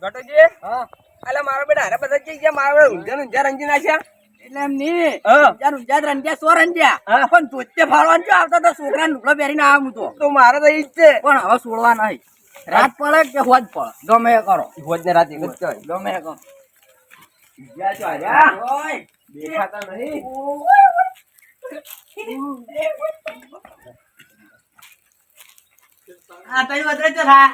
ગટોજી હા અલા મારા બેટા અરે બધા જઈ ગયા મારા ઊંઝા રંજી નાખ્યા એટલે એમ નહીં ઊંઝા રંજ્યા સો રંજ્યા પણ તોતે ફાળવાનું છો આવતા તો છોકરા લુગડો પહેરીને આવું તો મારે તો ઈ જ છે પણ હવે છોડવા નહીં રાત પડે કે હોજ પડે ગમે એ કરો હોજ ને રાત એક જ કહેવાય ગમે એ કરો ગયા છો આયા ઓય દેખાતા નહીં આ તઈ વધરે તો થા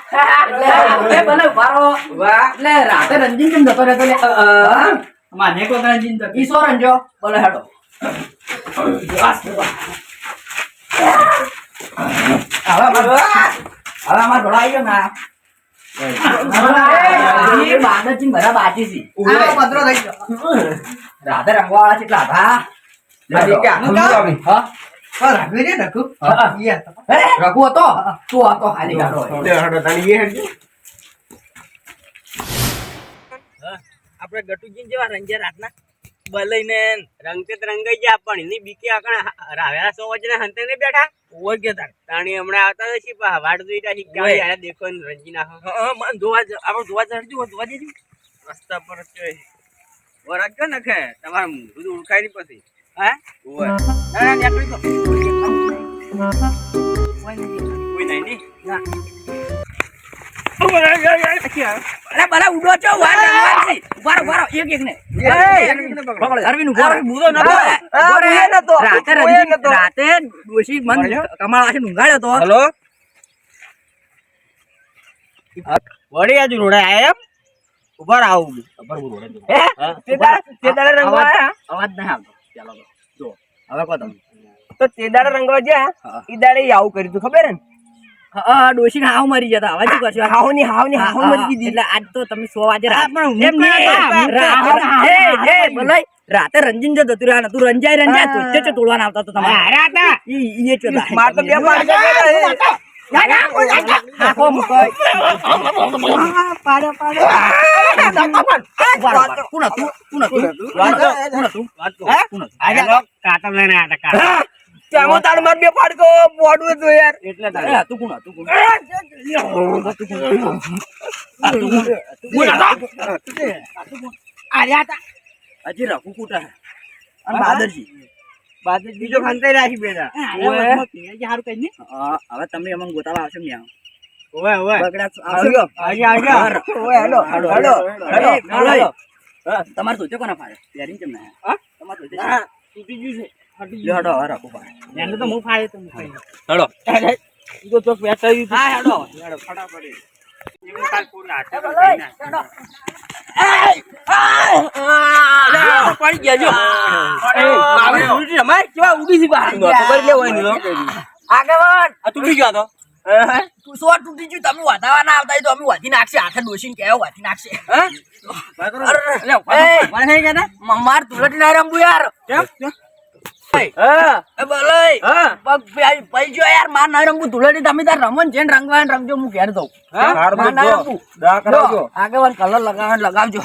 એટલે બને ઉભારો વાહ એટલે રાતે રંજીન કેમ જતો રહેતો લે માને કો રંજીન તો ઈસો રંજો બોલે હેડો હવે માર ઢોળાઈ ગયો ના એ બાદચીન ભરા બાજી સી આ પત્રો થઈ ગયો રાતે રંગવાળા કેટલા હતા રઘુ હતો તું હતો ખાલી ગાડો આપડે ગટુજી જેવા રંગ્યા રાતના બલઈને રંગતે રંગાઈ ગયા પણ એની બીકે આકણ રાવ્યા 100 વજને હંતે ને બેઠા ઓય કે તાણી હમણાં આવતા છે વાડ જોઈતા છે કે યાર દેખો રંજી નાખો મન જોવા ચડજો જોવા દેજો રસ્તા પર છે વરાક કે નખે તમારું બધું ઉડખાઈ ની પછી હે ઓય ના નીકળી તો કોઈ નહીં ની ના અરે બરા ઉડો છો વાર રંગવાથી ઉભારો એક ને પકડ અરવિંદ ઉભારો બુદો નતો રાતે ડોશી મન કમાળા છે ઊંઘાડ્યો તો હેલો વળી આજુ રોડે આયા એમ ઉભા આવું ખબર હું રોડે તે દાડે રંગવા અવાજ નહીં આવતો ચાલો જો હવે કો તમે તો તે દાડે રંગવા ગયા ઈ દાડે આવું કર્યું તું ખબર હે ને હા ડોશી હાવ મરી જતા હવે શું કરશો હાવ મરી ગઈ એટલે આજ તો તમે 100 વાગે બોલાય રાતે રંજીન જો જતું રહ્યા તું રંજાય તો ચે તોડવાના આવતા તો તમારે ઈ ચો માર તો બે પાડ કાતમ લઈને આયા ચામો તાર માર બે પાડકો બોડું તો યાર એટલે તું કોણ હજી રાખું કુટા અને બાદરજી બીજો ખંતાઈ રાખી બેટા સારું કઈ નઈ હવે તમે અમને ગોતાવા આવશે ને ઓય તમારે ધોતે કોના ફાડે પહેરીને કેમ ના તમારે ધોતે તૂટી ગયું છે હેડો રાખો એને તો હું ફાડે તો હેડો ઈ તો બેઠા હા હેડો ફટાફટ એવું કાલ પૂરા હાથે પડી ગયા જો કેવા ઉડી છે બહાર ખબર લેવાની આગળ તૂટી ગયો તો તું સો તૂટી ગયું તમે વધાવા ના આવતા તો અમે વાધી નાખશે હાથે ડોસીને કેવો વાધી નાખશે માર તુલટી ના રંબુ યાર યાર માર ના રંગુ ધુલેટી તમે તાર રમન છે રંગવા રંગજો હું ઘેર દઉં આગળ કલર લગાવજો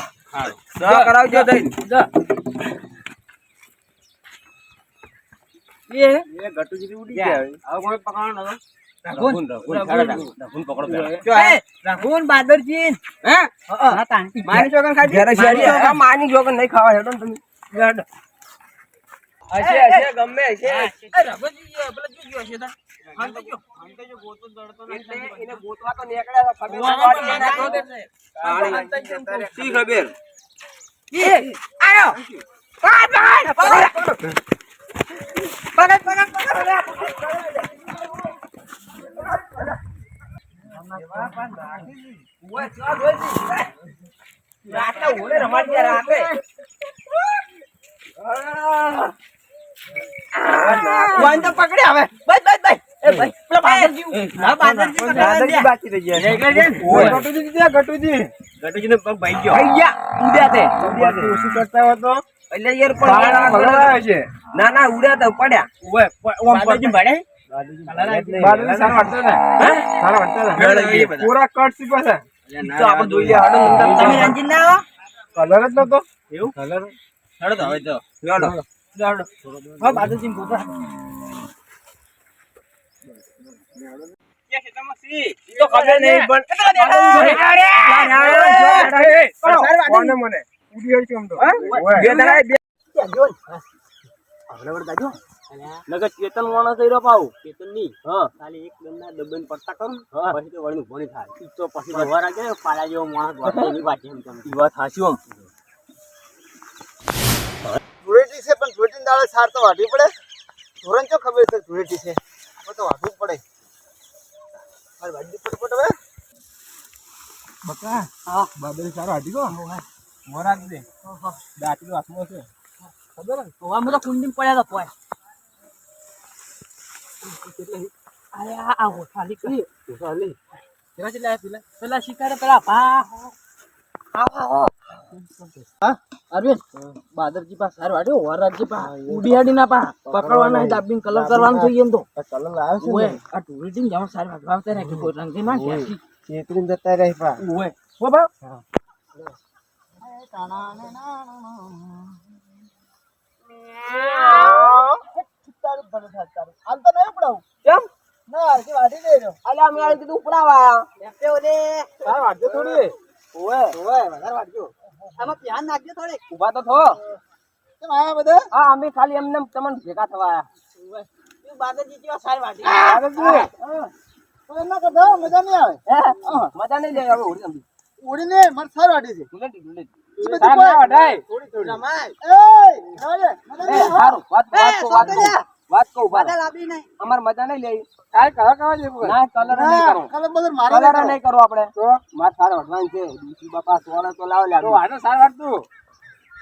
કરાવજો ગટુજી ઉડી ગયા હવે કોઈ પકડવાનો રાખુન બાદરજી માની જોગન ખાઈ માની જોગન નહીં ખાવા હેડો તમે હશે ગમે હશે એને ગોતવા તો નીકળ્યા ખબર પકડે હવે ગટુજી ને પગ ભાઈ ગયો ના ઉડ્યા તો પડ્યા પૂરા કટ સીપા છે તો આપણે જોઈ લે તમે રંજીન ના કલર જ નતો એવું કલર હેડો તો હવે તો બાદરજી ગોતા ખબર નહીં પણ કોને મને ઉડી હડશું આમ તો બે દાડા બે નગર ચેતન માણસ થઈ રહ્યો પાઉ ચેતન ની ખાલી એક દમના દબન પડતા કરું પછી તો વળનું ભણી થાય તો પછી તો વરા કે પાડા જેવો માણસ વાતો ની વાત એમ કેમ ઈ વાત હાચી આમ ધૂળેટી છે પણ ધૂળેટી દાડે સાર તો વાઢવી પડે ધોરણ ચો ખબર છે ધૂળેટી છે તો વાઢવું પડે મારે વાઢવી પડે હવે બકા હા બાદલ સારો હાટી ગયો મોરાક દે દાંતનો હાથમાં છે ખબર ને તો આમ તો કુંડી પડ્યા તો પોય અરે આ ખાલી કરી ચાલી કેવા ચલા પેલા શિકારે પેલા ભા અરવિંદ બાદરજી પા સાર વાડ્યો વરાજી પા ઉડિયાડી ના પા પકડવાના દાબીન કલર કરવાનું જોઈએ એમ તો કલર લાવ્યો છે ઓય આ ટુરિટિંગ જાવ સાર વાડવાતા રે કે કોઈ રંગે ના છે ચેતરીને જતા રહી પા ઓય ઓ બા તારું ભલે થાય તારું આમ તો નહીં પડાવું કેમ ના કે વાઢી દે રહ્યો અલ્યા અમે આઈ કીધું ઉપડાવા લેફ્ટે ઓલે સાર વાડજો થોડી ઓય ઓય વધારે વાઢજો આમાં ધ્યાન નાખજો થોડે ઊભા તો થો કેમ આયા બધા હા અમે ખાલી એમને તમને ભેગા થવા આયા તું બાદરજી જેવા સાર વાડી બાદરજી તો એમ ના કરતા મજા નહીં આવે મજા નહીં લે હવે ઉડી જલ્દી ઉડીને મારે સાર વાઢી છે ડુલેટી સાર ના વઢાય થોડી થોડી રમાય એ રાજે મજા એ નહીં સારું વાત કહું બાદલ આપી નહીં અમાર મજા નહીં લેવી કાય કહા કહા જેવું ના કલર નહીં કરો કલર બધું મારે કલર નહીં કરો આપણે તો માર સાર વઢવાની છે બીસી બાપા સોળે તો લાવ લે તો આનો સાર વાઢતું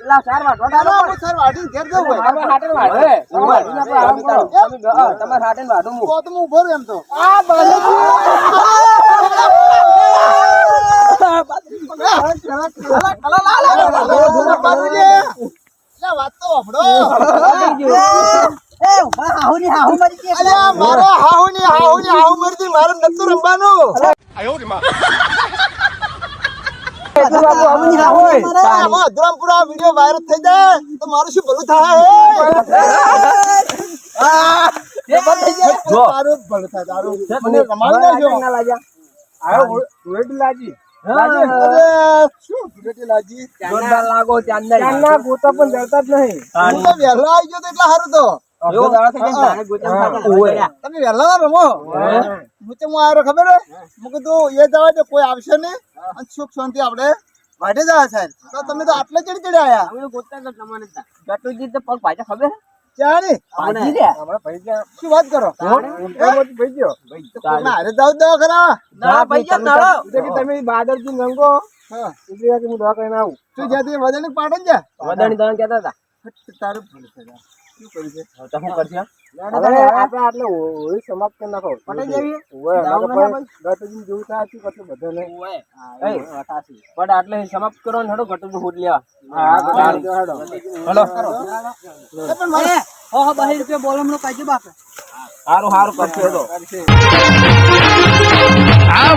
પેલા સાર વાઢવા હું સાર વાઢી ઘેર જવું હોય આપણે હાટે વાઢે વાઢીને આપણે આરામ કરો તમાર હાટે વાઢું હું તો હું ઉભો રહ્યો એમ તો આ બાજુ વાત તો વાપડો અલ્યા મારે હાહુ ની હાહુ મરજી મારે નતું રમવાનું આમાં અધરામપુરા વિડિયો વાયરલ થઈ જાય તો મારું શું ભલું થાય તારું ભલું થાય તારું મને રમાડી દેજો ના લાગ્યા આયો ઉડેટ લાજી અરે શું ધૂળેટી લાજી જોરદાર લાગો ચાંદના ગોતા પણ જડતા જ નહીં હું તો વહેલો આવી ગયો તો એટલે સારું તો એવો દાડા થઈ જાય તારે ગોચમ ખાતા તમે વહેલા ના રમો હું તો હું આવ્યો ખબર હે હું કીધું એ જવા દે કોઈ આવશે નહીં અને સુખ શાંતિ આપણે વાઢે જવા સાહેબ તો તમે તો આટલે ચડી ચડી આયા અમે ગોતા તો તમને ગટુજી તો પગ ભાજા ખબર ચાણી ભાજી રે હમણાં ભાઈ ગયા શું વાત કરો ભાઈ ગયો કોકના હારે જાવ દવા ખરા ના ભાઈ ગયો તાળો કે તમે બાદરજી રંગો હા એટલે કે હું દવા કરીને આવું તું જ્યાંથી વજન પાટણ જા વદાણી તમે કહેતા હતા તારું ભલું થાય શું કર્યું છે તો શું કરશે આપણે આટલે હોળી સમાપ્ત કરી નાખો પટાઈ જેવી ગટુજી જેવું થાય શું કરશે બધાને પણ આટલે સમાપ્ત કરો ને હેડો ગટુજી હોટ લેવા હેડો પણ મારે હો 20 રૂપિયા બોલમનો કાજો બાપે સારું સારું કરશે હેડો આ